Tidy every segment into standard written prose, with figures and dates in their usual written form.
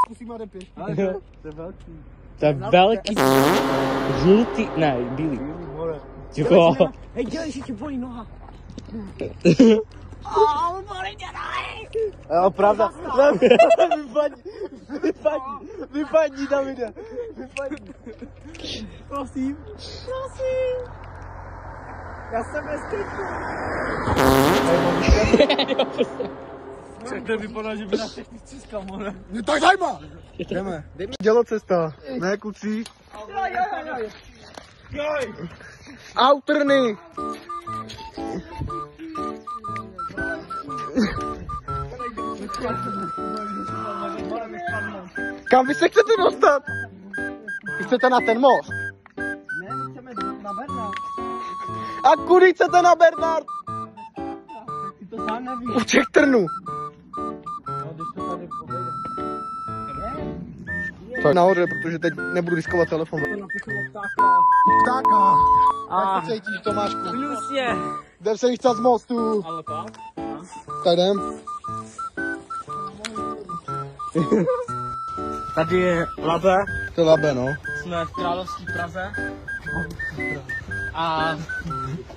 zkusím a jdem To je velký. To je velký. Žlutý, ne, bílý. Ticho. Hej, dělej, že ti bolí noha. Bolí tě nohy. Jo, pravda. Vypadni, Davide. Vypadni. Prosím. Já jsem ve striku. To vypadá, že by nás všechny třískal, more. No tak zajma. Jdeme. Dělocesta. Ne, kluci. Joj. Outrny. Kam vy se chcete dostat? Vy chcete na ten most? Ne, chceme na Bernard. A kudy chcete na Bernard? Ty to sám nevíš. U těch trnů. No, když to tady obejde. To je nahoře, protože teď nebudu riskovat telefon. To napíšeme ptáka. Ptáka. Jak se cítíš, Tomášku? Plusně. Jdem se vychcat z mostu. Ale pak? Tak jdem. Tady je Labe. To je Labe, no. Jsme v Královské Praze. A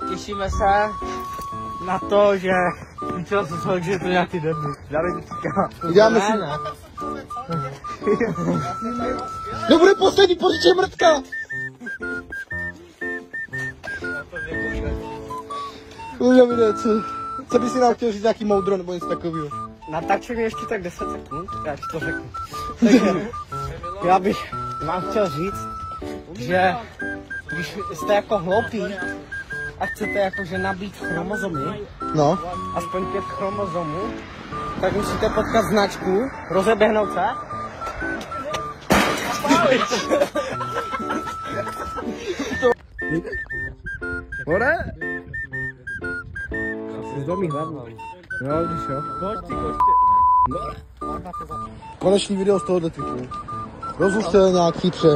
těšíme se na to, že víčel se toho, že je to nějaký debil. Davidka. Uděláme si... Nebude poslední, pořičej mrtka! Davide, co by si nám chtěl říct, nějaký moudro nebo něco takového? Natáčím ještě tak 10 sekund, já ti to řeknu. Takže já bych vám chtěl říct, že když jste jako hloupí a chcete jakože nabít chromozomy, No. aspoň 5 chromozomů, tak musíte potkat značku, rozeběhnout se. More? Zlomí hlavu. Jo, když jo. Košti. Konečný video z tohohle triku. Rozluč se nějak chytře.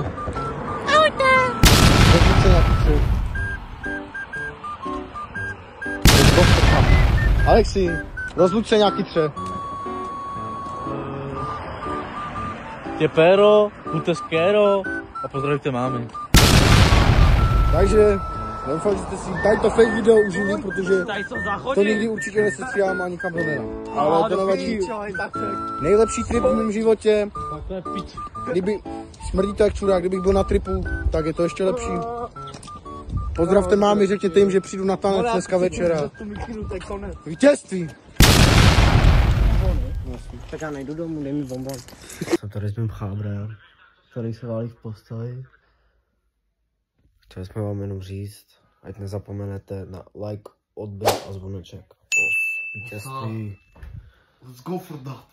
Rozluč se nějak chytře. Alexi, rozluč se nějak chytře. Tě péro, buďte skéro a pozdravíte mámy. Takže doufám, že jste si tady to fake video užili, protože Tady to to zachodí. nikdy určitě nesestříhám a nikam to nedám. Ale to nevadí. Nejlepší trip v mém životě. To je pič. Kdyby smrdí to jak čurák, kdybych byl na tripu, tak je to ještě lepší. Pozdravte mámy, řekněte jim, že přijdu na tanec dneska večera. Vítězství! Tak já nejdu domů, dej mi bonbon. Jsem tady s mým chábrem, který se válí v posteli. Chtěli jsme vám jenom říct, ať nezapomenete na like, odběr a zvoneček. Vítězství. Let's go for that.